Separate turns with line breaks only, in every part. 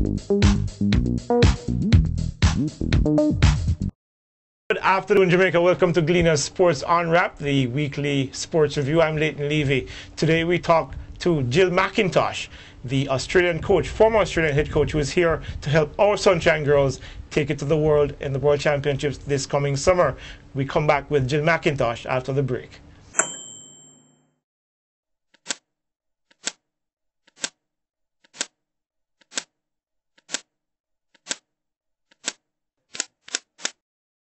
Good afternoon, Jamaica. Welcome to Gleaner's Sports Unwrapped, the weekly sports review. I'm Leighton Levy. Today we talk to Jill McIntosh, the Australian coach, former Australian head coach, who is here to help our Sunshine Girls take it to the world in the World Championships this coming summer. We come back with Jill McIntosh after the break.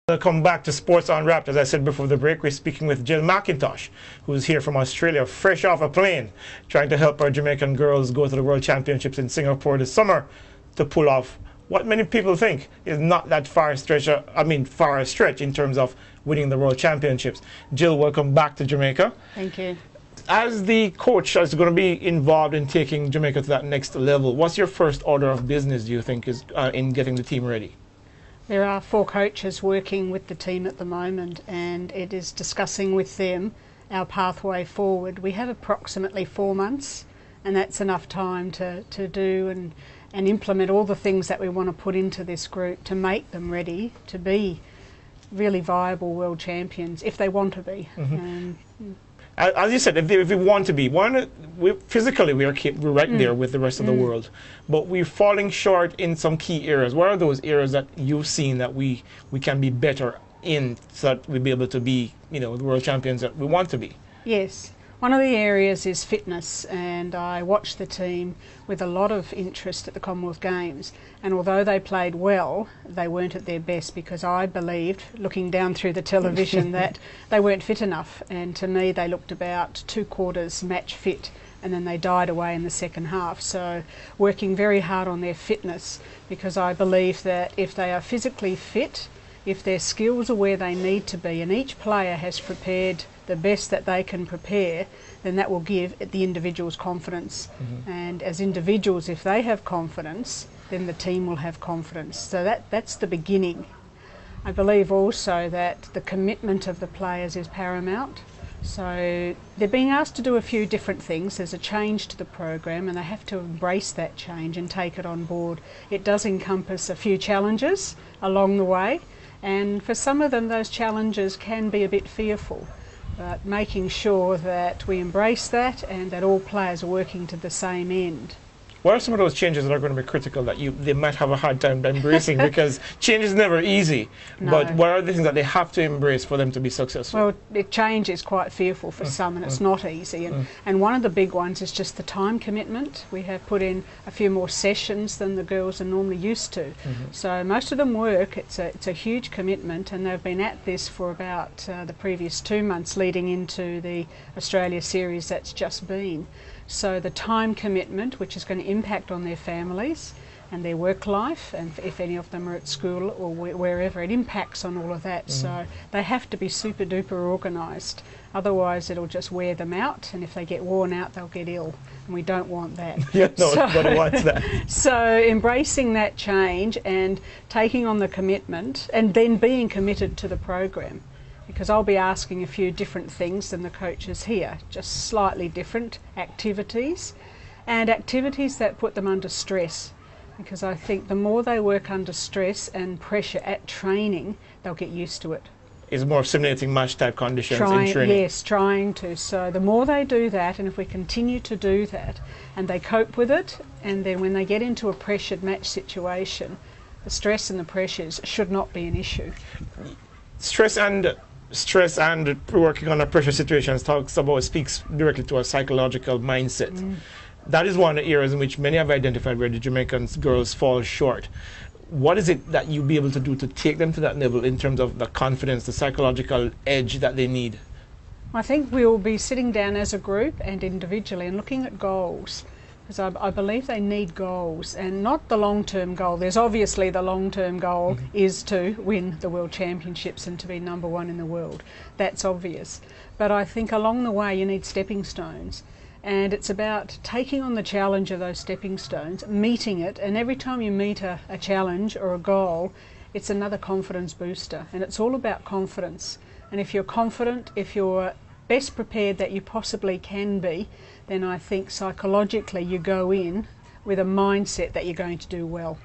Welcome back to Sports Unwrapped. As I said before the break, we're speaking with Jill McIntosh, who's here from Australia, fresh off a plane, trying to help our Jamaican girls go to the World Championships in Singapore this summer to pull off what many people think is not that far a stretch in terms of winning the World Championships. Jill, welcome back to Jamaica.
Thank you. As
the coach that's going to be involved in taking Jamaica to that next level, what's your first order of business, do you think, is in getting the team ready?
There are 4 coaches working with the team at the moment, and it is discussing with them our pathway forward. We have approximately 4 months, and that's enough time to do and implement all the things that we want to put into this group to make them ready to be really viable world champions, if they want to be.
Mm-hmm. As you said, if we want to be, physically we're right there with the rest of the world, but we're falling short in some key areas. What are those areas that you've seen that we can be better in, so that we'll be able to be, the world champions that we want to be?
Yes. One of the areas is fitness, and I watched the team with a lot of interest at the Commonwealth Games, and although they played well, they weren't at their best, because I believed, looking down through the television, that they weren't fit enough, and to me they looked about 2/4 match fit, and then they died away in the second half. So working very hard on their fitness, because I believe that if they are physically fit, if their skills are where they need to be, and each player has prepared the best that they can prepare, then that will give the individuals confidence. Mm-hmm. And as individuals, if they have confidence, then the team will have confidence. So that's the beginning. I believe also that the commitment of the players is paramount. So they're being asked to do a few different things. There's a change to the program, and they have to embrace that change and take it on board. It does encompass a few challenges along the way, and for some of them those challenges can be a bit fearful. But making sure that we embrace that and that all players are working to the same end.
What are some of those changes that are going to be critical that they might have a hard time embracing? Because change is never easy. No. But what are the things that they have to embrace for them to be successful?
Well, change is quite fearful for some, and it's not easy. And one of the big ones is just the time commitment. We have put in a few more sessions than the girls are normally used to. Mm-hmm. So most of them work. It's a huge commitment, and they've been at this for about the previous 2 months leading into the Australia series that's just been. So the time commitment, which is going to impact on their families and their work life, and if any of them are at school or wherever, it impacts on all of that. So they have to be super duper organised, otherwise it'll just wear them out, and if they get worn out they'll get ill, and we don't want that.
Yeah, no, nobody wants that.
So embracing that change and taking on the commitment, and then being committed to the program. Because I'll be asking a few different things than the coaches here, just slightly different activities, and activities that put them under stress. Because I think the more they work under stress and pressure at training, they'll get used to it.
It's more simulating match type conditions in training.
Yes, trying to. So the more they do that, and if we continue to do that, and they cope with it, and then when they get into a pressured match situation, the stress and the pressures should not be an issue.
Stress and working on a pressure situation speaks directly to a psychological mindset. That is one of the areas in which many have identified where the Jamaican girls fall short. What is it that you'll be able to do to take them to that level in terms of the confidence, the psychological edge that they need?
I think we'll be sitting down as a group and individually and looking at goals. Because I believe they need goals, and not the long-term goal. There's obviously the long-term goal is to win the World Championships and to be number 1 in the world. That's obvious. But I think along the way you need stepping stones. And it's about taking on the challenge of those stepping stones, meeting it, and every time you meet a challenge or a goal, it's another confidence booster. And it's all about confidence. And if you're confident, if you're best prepared that you possibly can be, then I think psychologically you go in with a mindset that you're going to do well.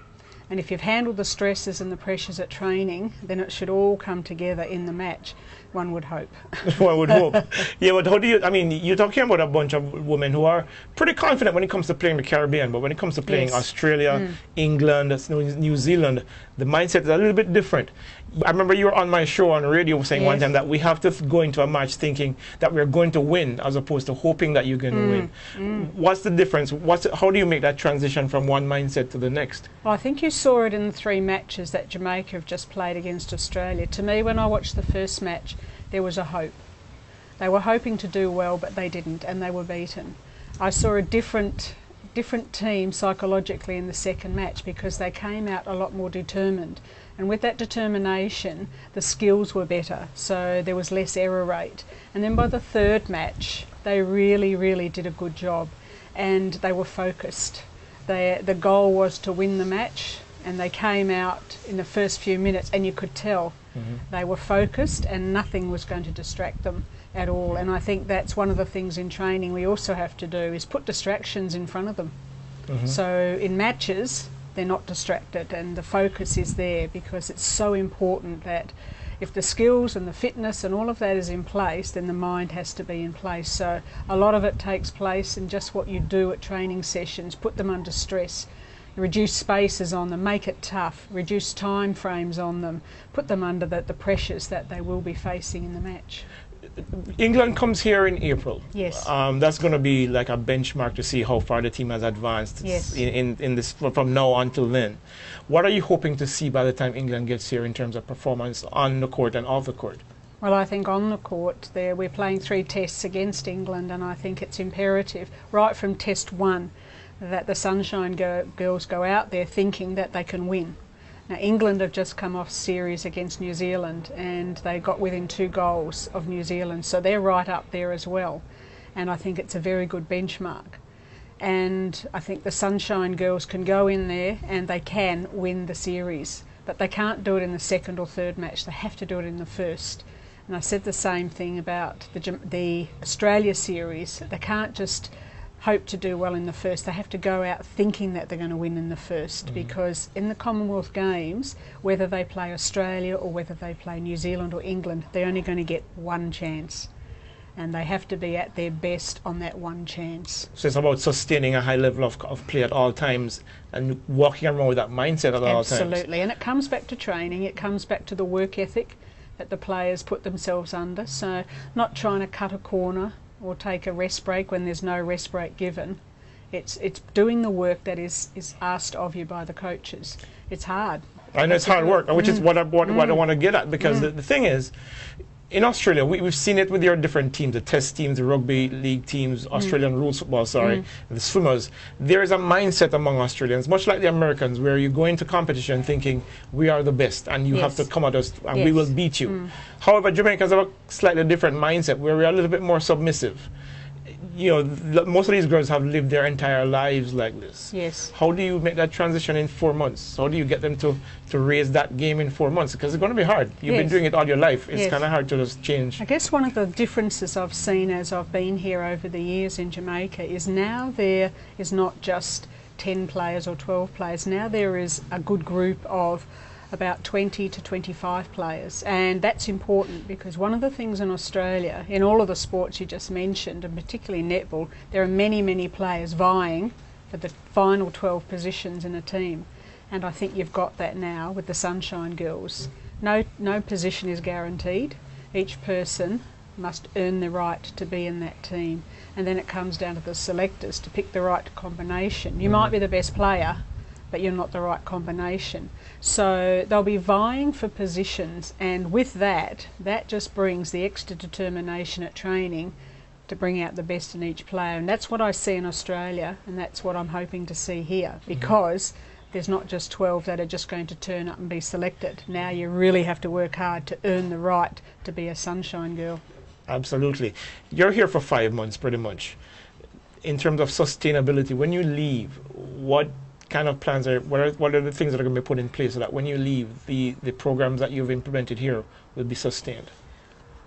And if you've handled the stresses and the pressures at training, then it should all come together in the match, one would hope.
One would hope. Yeah, but how do you, I mean, you're talking about a bunch of women who are pretty confident when it comes to playing the Caribbean, but when it comes to playing Australia, England, New Zealand, the mindset is a little bit different. I remember you were on my show on radio saying one time that we have to go into a match thinking that we're going to win as opposed to hoping that you're going to win. What's the difference? How do you make that transition from one mindset to the next?
Well, I think you saw it in the 3 matches that Jamaica have just played against Australia. To me, when I watched the first match, there was a hope. They were hoping to do well, but they didn't, and they were beaten. I saw a different team psychologically in the second match because they came out a lot more determined. And with that determination, the skills were better, so there was less error rate. And then by the third match, they really, really did a good job, and they were focused. The goal was to win the match, and they came out in the first few minutes, and you could tell they were focused, and nothing was going to distract them at all. And I think that's one of the things in training we also have to do, is put distractions in front of them. So in matches, they're not distracted and the focus is there, because it's so important that if the skills and the fitness and all of that is in place, then the mind has to be in place. So a lot of it takes place in just what you do at training sessions, put them under stress, reduce spaces on them, make it tough, reduce time frames on them, put them under the pressures that they will be facing in the match.
England comes here in April.
Yes.
That's going to be like a benchmark to see how far the team has advanced in this from now until then. What are you hoping to see by the time England gets here in terms of performance on the court and off the court?
Well, I think on the court there we're playing 3 tests against England, and I think it's imperative right from test 1 that the Sunshine Girls go out there thinking that they can win. Now, England have just come off series against New Zealand, and they got within 2 goals of New Zealand, so they're right up there as well. And I think it's a very good benchmark. And I think the Sunshine Girls can go in there and they can win the series, but they can't do it in the second or third match. They have to do it in the first. And I said the same thing about the Australia series. They can't just hope to do well in the first. They have to go out thinking that they're going to win in the first, because in the Commonwealth Games, whether they play Australia or whether they play New Zealand or England, they're only going to get 1 chance. And they have to be at their best on that 1 chance. So
it's about sustaining a high level of play at all times and walking around with that mindset at all times.
Absolutely, and it comes back to training, it comes back to the work ethic that the players put themselves under. So not trying to cut a corner or take a rest break when there's no rest break given. It's doing the work that is asked of you by the coaches. It's hard.
I know it's hard work, which is what I want to get at, because the thing is, in Australia, we've seen it with your different teams, the test teams, the rugby league teams, Australian rules football, the swimmers. There is a mindset among Australians, much like the Americans, where you go into competition thinking we are the best and you have to come at us and we will beat you. However, Jamaicans have a slightly different mindset where we are a little bit more submissive. You know, most of these girls have lived their entire lives like this.
Yes.
How do you make that transition in 4 months? How do you get them to raise that game in 4 months? Because it's going to be hard. You've been doing it all your life. It's kind of hard to just change.
I guess one of the differences I've seen as I've been here over the years in Jamaica is now there is not just 10 players or 12 players. Now there is a good group of about 20 to 25 players, and that's important, because one of the things in Australia, in all of the sports you just mentioned, and particularly netball, there are many players vying for the final 12 positions in a team, and I think you've got that now with the Sunshine Girls. No position is guaranteed. Each person must earn the right to be in that team, and then it comes down to the selectors to pick the right combination. You might be the best player, but you're not the right combination. So they'll be vying for positions, and with that just brings the extra determination at training to bring out the best in each player. And that's what I see in Australia, and that's what I'm hoping to see here, because there's not just 12 that are just going to turn up and be selected. Now you really have to work hard to earn the right to be a Sunshine Girl.
Absolutely. You're here for 5 months pretty much. In terms of sustainability, when you leave, what kind of plans what are the things that are going to be put in place so that when you leave, the programs that you've implemented here will be sustained?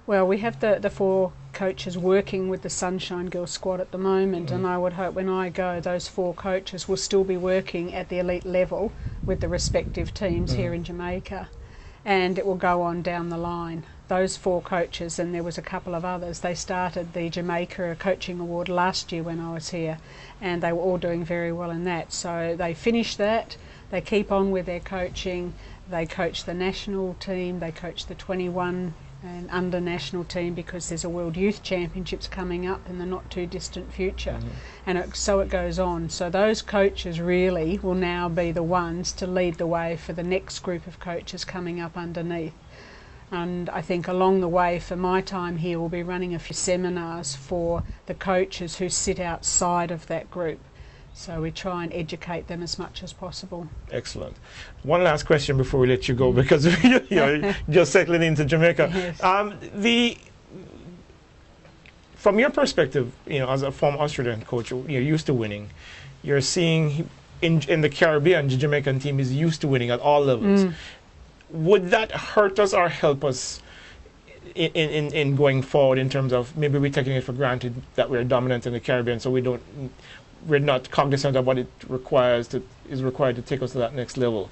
Well, we have the 4 coaches working with the Sunshine Girls squad at the moment, and I would hope when I go, those 4 coaches will still be working at the elite level with the respective teams here in Jamaica, and it will go on down the line. Those 4 coaches, and there was a couple of others, they started the Jamaica Coaching Award last year when I was here, and they were all doing very well in that. So they finished that, they keep on with their coaching, they coach the national team, they coach the 21 and under national team, because there's a World Youth Championships coming up in the not too distant future, and so it goes on. So those coaches really will now be the ones to lead the way for the next group of coaches coming up underneath. And I think along the way for my time here, we'll be running a few seminars for the coaches who sit outside of that group. So we try and educate them as much as possible.
Excellent. One last question before we let you go, because you're just settling into Jamaica. Yes. From your perspective, as a former Australian coach, you're used to winning. You're seeing in the Caribbean, the Jamaican team is used to winning at all levels. Would that hurt us or help us in going forward, in terms of maybe we're taking it for granted that we're dominant in the Caribbean, so we're not cognizant of what it is required to take us to that next level?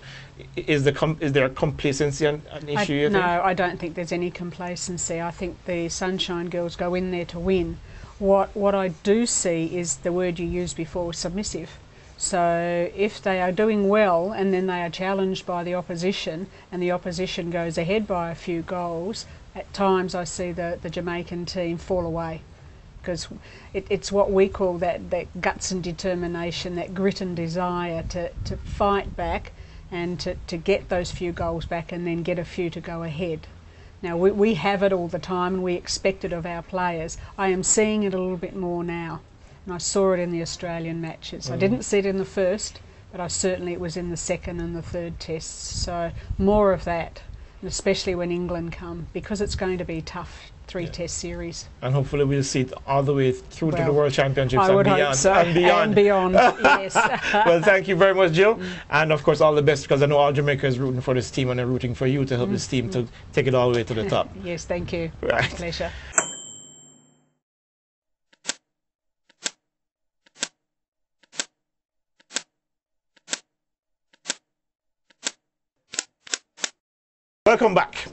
Is there a complacency an issue, you think?
No, I don't think there's any complacency. I think the Sunshine Girls go in there to win. What I do see is the word you used before, submissive. So if they are doing well and then they are challenged by the opposition and the opposition goes ahead by a few goals, at times I see the Jamaican team fall away, because it's what we call that guts and determination, that grit and desire to fight back and to get those few goals back and then get a few to go ahead. Now we have it all the time and we expect it of our players. I am seeing it a little bit more now, and I saw it in the Australian matches. I didn't see it in the first, but it was in the second and the third tests. So more of that, and especially when England come, because it's going to be tough 3-test series.
And hopefully we'll see it all the way through to the World Championships
and beyond. Hope so.
And beyond.
And beyond, yes.
Well, thank you very much, Jill. And of course, all the best, because I know all Jamaica is rooting for this team and they're rooting for you to help this team to take it all the way to the top.
Yes, thank you.
Right.
Pleasure.
Welcome back.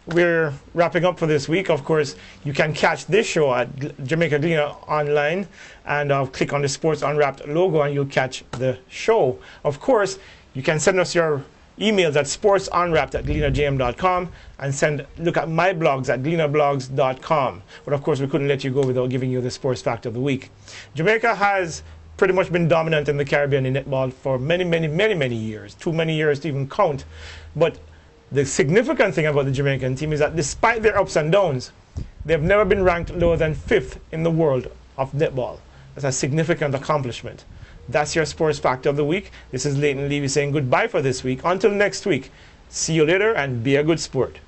We're wrapping up for this week. Of course, you can catch this show at Jamaica Gleaner online, and click on the Sports Unwrapped logo and you'll catch the show. Of course, you can send us your emails at sportsunwrapped@gleanerjm.com and look at my blogs at gleanerblogs.com. But of course, we couldn't let you go without giving you the sports fact of the week. Jamaica has pretty much been dominant in the Caribbean in netball for many, many, many, many years. Too many years to even count. But the significant thing about the Jamaican team is that despite their ups and downs, they've never been ranked lower than 5th in the world of netball. That's a significant accomplishment. That's your sports fact of the week. This is Leighton Levy saying goodbye for this week. Until next week, see you later and be a good sport.